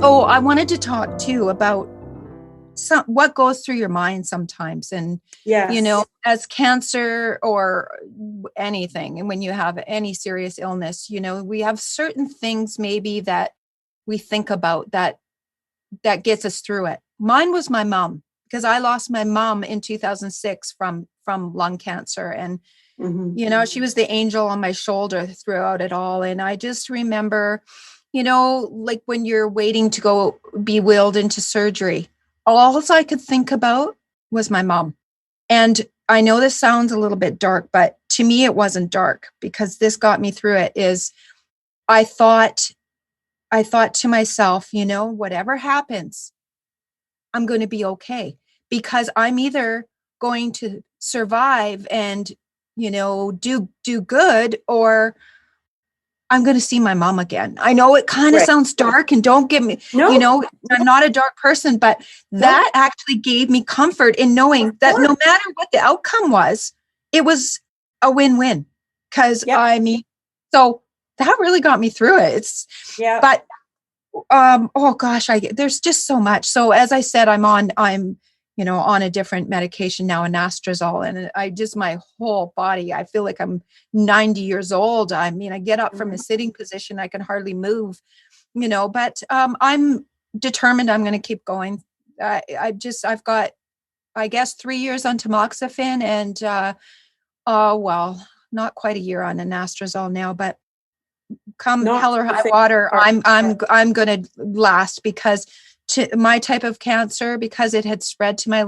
Oh, I wanted to talk too about what goes through your mind sometimes. And, Yes. as cancer or anything, and when you have any serious illness, we have certain things maybe that we think about that gets us through it. Mine was my mom, because I lost my mom in 2006 from lung cancer. And, Hmm. she was the angel on my shoulder throughout it all. And I just remember, like when you're waiting to go be wheeled into surgery, all I could think about was my mom. And I know this sounds a little bit dark, but to me, it wasn't dark, because this got me through it. Is I thought, I thought to myself, whatever happens, I'm going to be okay, because I'm either going to survive and, do good, or I'm going to see my mom again. I know it kind of Right. sounds dark, and don't get me, No, I'm not a dark person, but no, that actually gave me comfort in of knowing that no course. matter what the outcome was, it was a win-win. Cause Yep. so that really got me through it. Yep. But oh gosh, there's just so much. So as I said, I'm on a different medication now, Anastrozole, and my whole body, I feel like I'm 90 years old. I mean, I get up from a sitting position, I can hardly move, but I'm determined I'm going to keep going. I've got, I guess, 3 years on tamoxifen, and well, not quite a year on Anastrozole now, but come Not hell or the high same water, part. I'm going to last, because to my type of cancer, because it had spread to my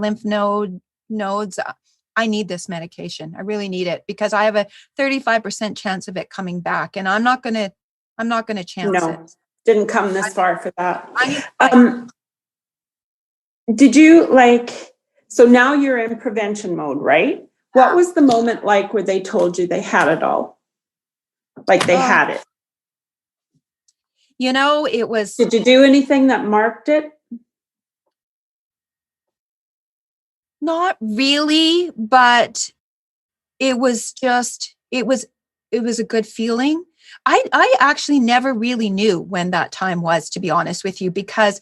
nodes, I need this medication. I really need it, because I have a 35% chance of it coming back, and I'm not going to chance it. No, didn't come this far for that. I need to fight. Um, did you like, so now you're in prevention mode, right? What was the moment like where they told you they had it all? Like they Oh, had it. it was Did you do anything that marked it? not really, but it was just, it was a good feeling. I actually never really knew when that time was, to be honest with you, because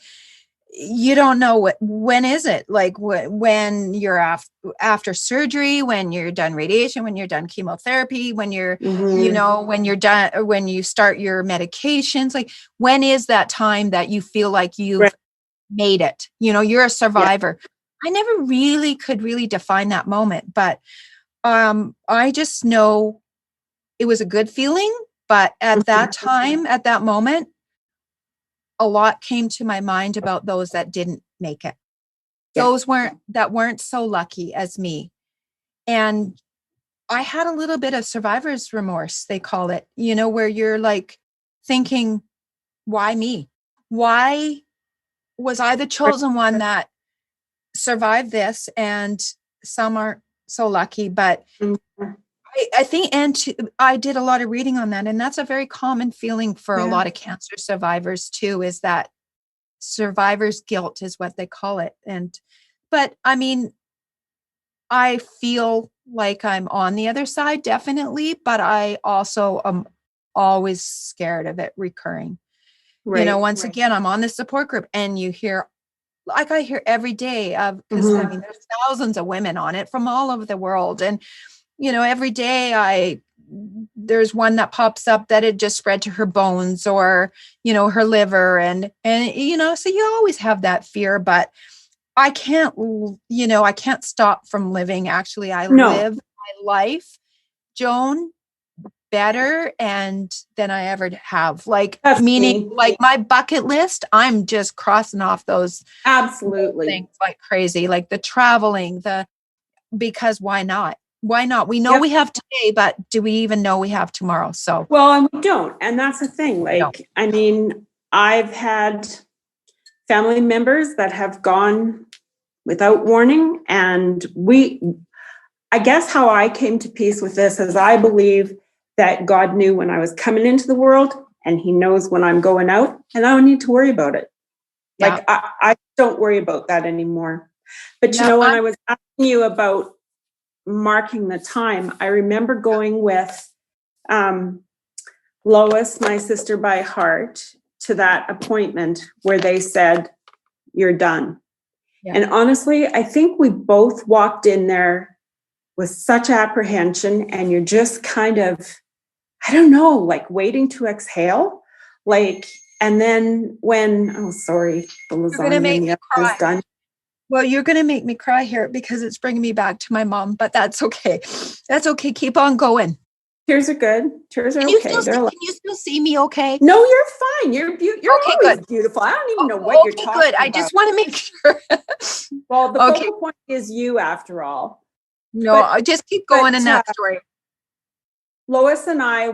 you don't know when is it, like when you're after surgery, when you're done radiation, when you're done chemotherapy, when you're, Mm-hmm. when you're done, when you start your medications, like when is that time that you feel like Right. you've made it, you're a Yeah. survivor. I never really could really define that moment, but I just know it was a good feeling. But at that time, at that moment, a lot came to my mind about those that didn't make it. Yeah. Those weren't so lucky as me. And I had a little bit of survivor's remorse, they call it, where you're like thinking, why me? Why was I the chosen one that survived this? And some aren't so lucky, but Mhm. I think, I did a lot of reading on that, and that's a very common feeling for a Yeah. lot of cancer survivors too, is that survivor's guilt is what they call it. But I mean, I feel like I'm on the other side, definitely, but I also am always scared of it recurring. Right. Once again, I'm on the support group, and you hear, like I hear every day of, because I Mm-hmm. mean, there's thousands of women on it from all over the world. And, every day there's one that pops up that it just spread to her bones, or, her liver. And so you always have that fear, but I can't stop from living. Actually, I No, live my life, Joan, better and than I ever have. Like, that's meaning, me. like my bucket list, I'm just crossing off those Absolutely. things like crazy, like the traveling, because why not? Why not? We know Yep. we have today, but do we even know we have tomorrow? So Well, and we don't. And that's the thing. we don't. Like, I mean, I've had family members that have gone without warning. And I guess how I came to peace with this is I believe that God knew when I was coming into the world, and he knows when I'm going out, and I don't need to worry about it. Yeah. Like, I don't worry about that anymore. But, Yeah. when I was asking you about marking the time, I remember going with um, Lois, my sister by heart, to that appointment where they said, you're done. Yeah. And honestly, I think we both walked in there with such apprehension, and you're just kind of, I don't know, like waiting to exhale. Like, and then when, oh, sorry, the lasagna in the oven is done. Well, you're going to make me cry here because it's bringing me back to my mom, but that's okay. That's okay. Keep on going. Tears are good. Tears are okay. Can you still see me okay? No, you're fine. You're okay, always good. Beautiful. I don't even know what you're talking about. I just want to make sure. Well, the focal point is you after all. No, I just keep going in that story. Lois and I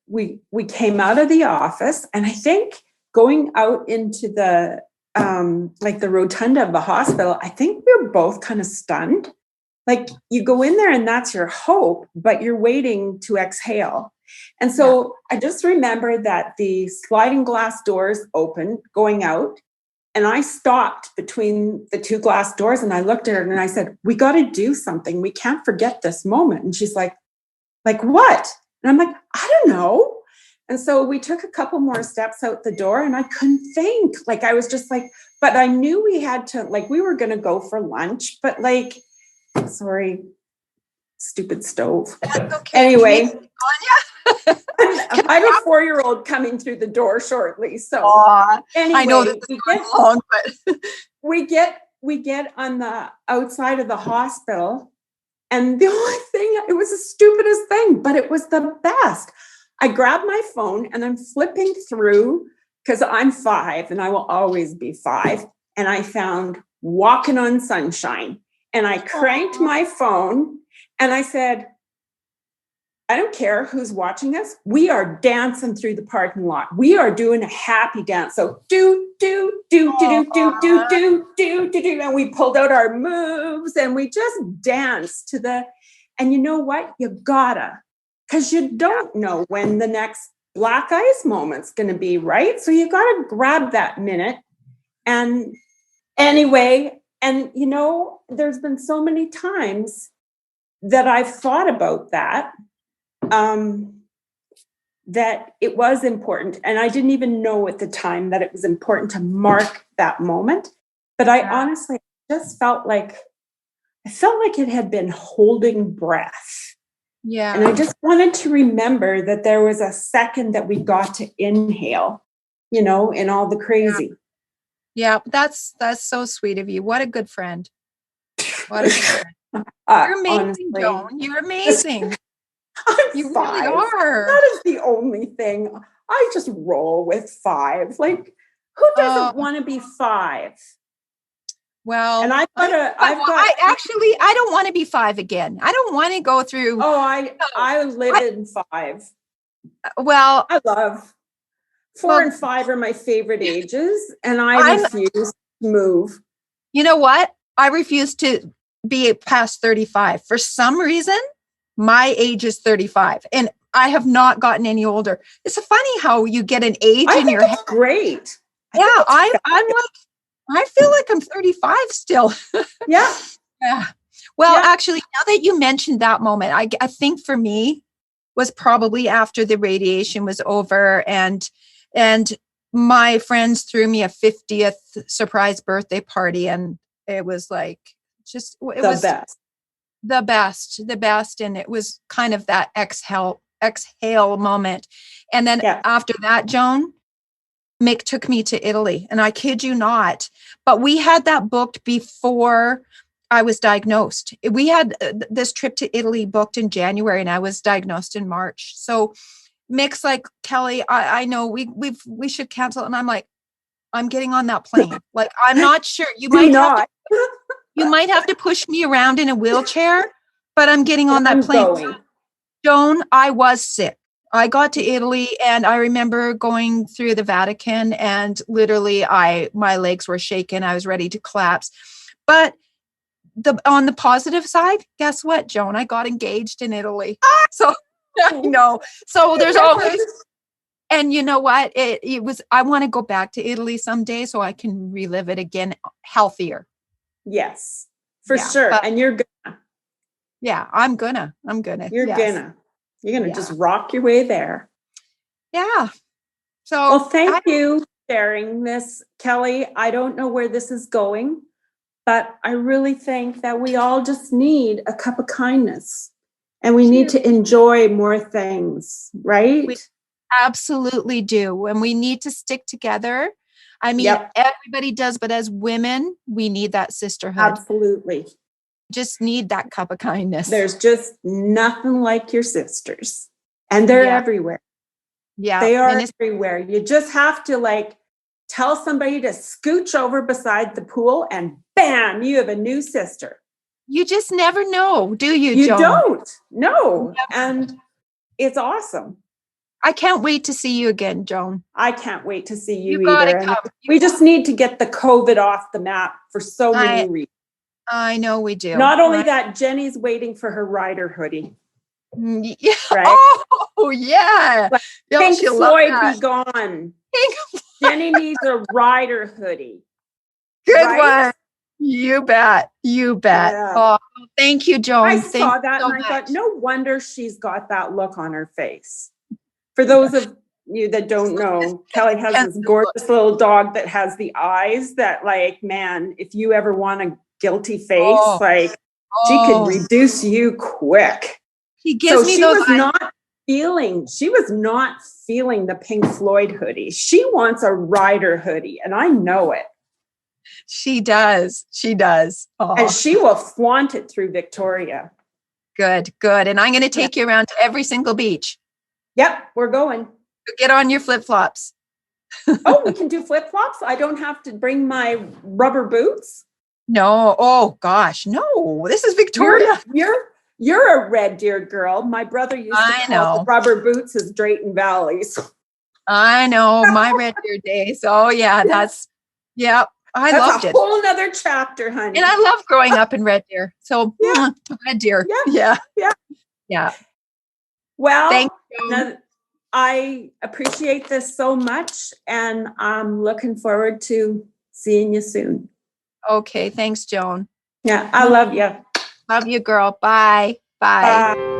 we came out of the office, and I think going out into the like the rotunda of the hospital, I think we were both kind of stunned. Like, you go in there and that's your hope, but you're waiting to exhale. And so I just remember that the sliding glass doors opened going out, and I stopped between the two glass doors, and I looked at her and I said, we got to do something. We can't forget this moment. And she's like what? And I'm like, I don't know. And so we took a couple more steps out the door, and I couldn't think. Like, I was just like, but I knew we had to, like, we were going to go for lunch, but like, sorry, stupid stove. That's okay. Anyway, I have a 4-year-old coming through the door shortly. So anyway, I know that long, but we get on the outside of the hospital, and the only thing, it was the stupidest thing, but it was the best. I grabbed my phone and I'm flipping through, because I'm 5 and I will always be 5. And I found Walking on Sunshine, and I cranked my phone and I said, I don't care who's watching us. We are dancing through the parking lot. We are doing a happy dance. So do, do, do, do, do, do, do, do, do, do, do. And we pulled out our moves and we just danced to the, and you know what? You gotta, because you don't know when the next black ice moment's going to be, right? So you got to grab that minute. And anyway, and you know, there's been so many times that I've thought about that, that it was important. And I didn't even know at the time that it was important to mark that moment. But I honestly just felt like it had been holding breath. Yeah. And I just wanted to remember that there was a second that we got to inhale, you know, in all the crazy. Yeah, that's so sweet of you. What a good friend. What a good friend. You're amazing, honestly, Joan. You're amazing. You 5. Really are. That is the only thing. I just roll with 5. Like, who doesn't want to be 5? Well, and I don't want to be 5 again. I don't want to go through. Oh, I live in 5. Well, I love 4 and 5 are my favorite ages, and I refuse to move. You know what? I refuse to be past 35. For some reason, my age is 35, and I have not gotten any older. It's funny how you get an age in your head. Great. Yeah, I'm like, I feel like I'm 35 still. Yeah. Yeah. Well, actually, now that you mentioned that moment, I think for me was probably after the radiation was over, and my friends threw me a 50th surprise birthday party, and it was like the best, and it was kind of that exhale moment. And then after that, Joan, Mick took me to Italy, and I kid you not, but we had that booked before I was diagnosed. We had this trip to Italy booked in January, and I was diagnosed in March. So Mick's like, Kelly, I know we should cancel. And I'm like, I'm getting on that plane. Like, I'm not sure. You might have to push me around in a wheelchair, but I'm getting on that plane. Joan, I was sick. I got to Italy, and I remember going through the Vatican, and literally my legs were shaking. I was ready to collapse. But on the positive side, guess what, Joan? I got engaged in Italy. So I know. So there's always, and you know what? It was, I want to go back to Italy someday so I can relive it again healthier. Yes, for sure. And you're gonna. Yeah, I'm gonna. You're gonna just rock your way there. Yeah. So Well, thank you for sharing this, Kelly. I don't know where this is going, but I really think that we all just need a cup of kindness, and we need to enjoy more things, right? we absolutely do. And we need to stick together. I mean, Yep. everybody does, but as women, we need that sisterhood. Absolutely. Just need that cup of kindness. There's just nothing like your sisters, and they're everywhere. Yeah. They are everywhere. You just have to like tell somebody to scooch over beside the pool and bam, you have a new sister. You just never know, do you, You Joan? don't. No. And it's awesome. I can't wait to see you again, Joan. I can't wait to see you gotta either. come. We just need to get the COVID off the map for so many reasons. I know we do. Not only that, Jenny's waiting for her rider hoodie. Yeah. Right? Oh, yeah. Like, Pink Floyd be gone. Jenny needs a rider hoodie. Good one. You bet. You bet. Yeah. Oh, thank you, Joan. I saw that and I thought, no wonder she's got that look on her face. For those of you that don't know, Kelly has this gorgeous little dog that has the eyes that, like, man, if you ever want a guilty face, she could reduce you quick. She gives me those eyes. She was not feeling the Pink Floyd hoodie. She wants a rider hoodie, and I know it. She does. She does. Oh. And she will flaunt it through Victoria. Good, good. And I'm going to take you around to every single beach. Yep, we're going. Get on your flip-flops. Oh, we can do flip-flops? I don't have to bring my rubber boots? No. Oh, gosh. No. This is Victoria. You're a Red Deer girl. My brother used to call the rubber boots as Drayton Valleys. I know. My Red Deer days. Oh, yeah. That's I loved it. That's a whole nother chapter, honey. And I love growing up in Red Deer. So Red Deer. Yeah. Well, thank you. I appreciate this so much, and I'm looking forward to seeing you soon. Okay. Thanks, Joan. Yeah, I love you. Love you, girl. Bye. Bye.